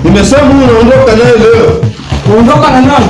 Nimesema unaondoka naye leo. Unaondoka na nani?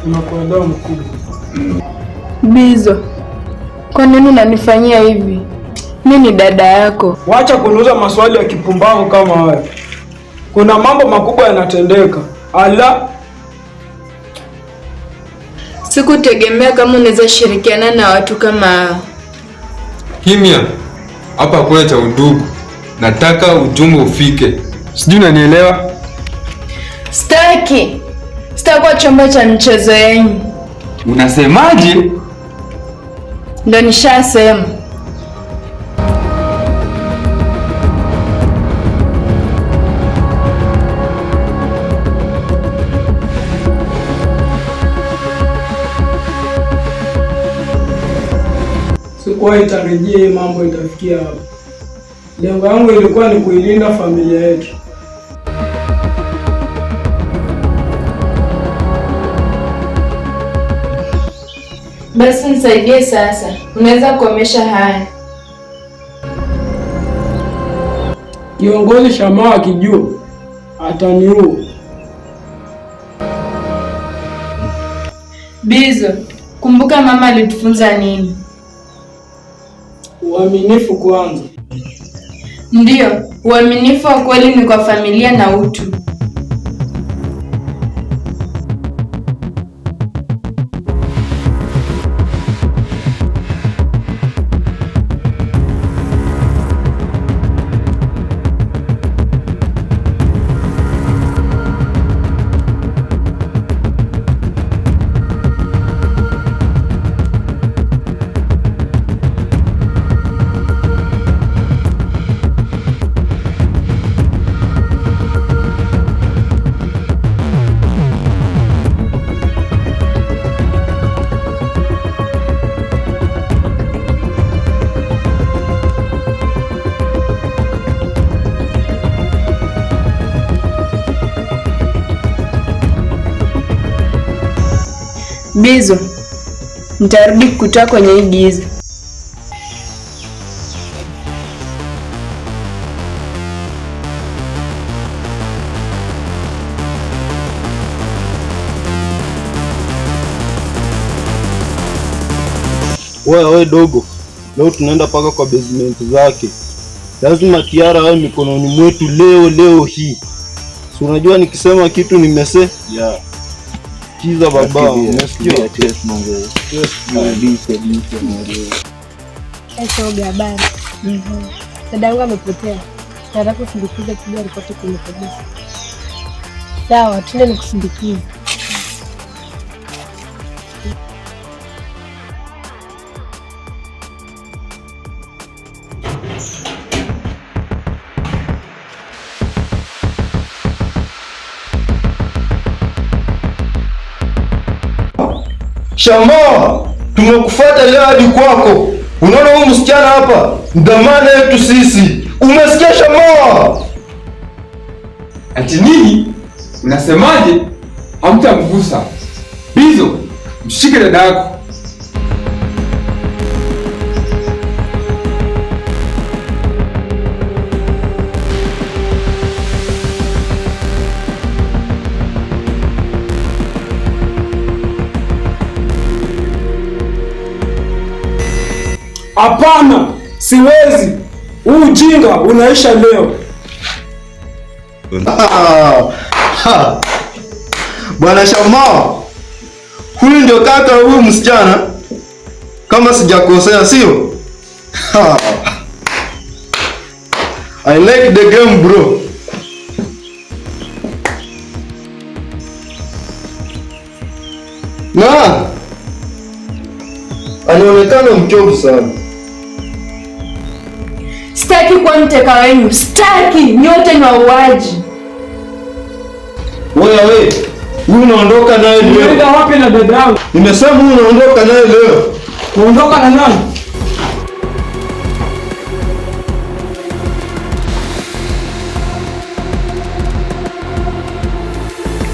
Unakuelewa mkubwa. Bizo, kwa nini unanifanyia hivi? Mimi ni dada yako. Wacha kuniuliza maswali ya kipumbavu kama haya. Kuna mambo makubwa yanatendeka. Ala, sikutegemea kama unaweza shirikiana na watu kama hao. Kimya. Hapa kuna cha undugu. Nataka ujumbe ufike. Sijui unanielewa? Sitaki kwa chombo cha mchezo yenu. Unasemaje? Ndio nishasema. sikuwahi tarajia hii mambo itafikia hapa. Lengo langu ilikuwa ni kuilinda familia yetu. Basi nisaidie sasa. Unaweza kukomesha haya. Kiongozi Shamaa akijua ataniua. Bizo, kumbuka mama alitufunza nini? Uaminifu kwanza. Ndiyo, uaminifu wa kweli ni kwa familia na utu. Bizo, nitarudi kukutoa kwenye hii giza. Wewe dogo, leo tunaenda paka kwa basement zake. Lazima Kiara awe mikononi mwetu leo hii. Si unajua nikisema kitu nimese? Yeah. Kiza baba, unasikia? Shoga habari. Dada yangu amepotea. Nataka kusindikiza kijana ripoti kwenye polisi. Sawa, tuende nikusindikize. Shamaa, tumekufuata leo hadi kwako. Unaona huyu msichana hapa? Dhamana yetu sisi. Umesikia Shamaa? Ati nini? Unasemaje? Hamtamgusa. Bizo, mshike dada yako. Hapana, siwezi. Huu ujinga unaisha leo. Bwana Shamaa, huyu ndio kaka huyu msichana kama sijakosea, sio? I like the game bro. Na anaonekana mchovu sana. Sitaki kuwa mteka wenu, sitaki. Nyote ni wauaji. Wewe, huyu unaondoka naye leo. Unaenda wapi na dada yangu? Nimesema huyu unaondoka naye leo. Kuondoka na nani?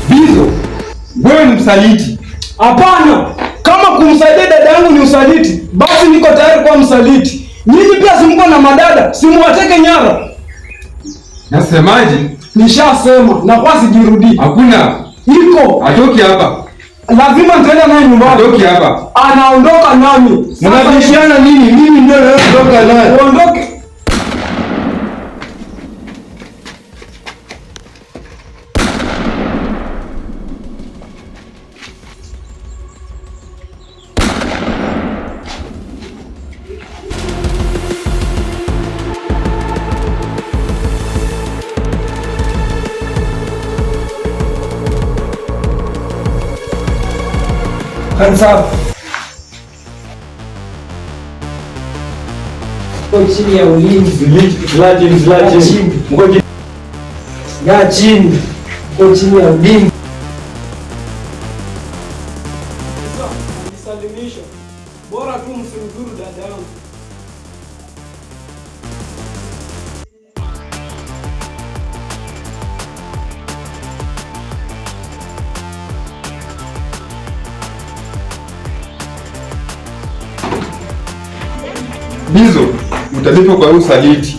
Bizo, wewe ni msaliti. Hapana, kama kumsaidia dada yangu ni usaliti, basi niko tayari kuwa msaliti. Nyinyi pia simko na madada, simuwateke nyara. Nasemaje? Nishasema na kwa sijirudi. Hakuna. Iko. Atoki hapa. Lazima nitaenda naye nyumbani. Atoki hapa. Anaondoka nami. Mnabishana nini? Mimi ndio naondoka naye. Uondoke. Hands up. Chini ya ulinzi. Mko chini. Mko chini ya ulinzi. Nisalimisha. Bora tu msimdhuru dada yangu. Bizo, utalipa kwa usaliti.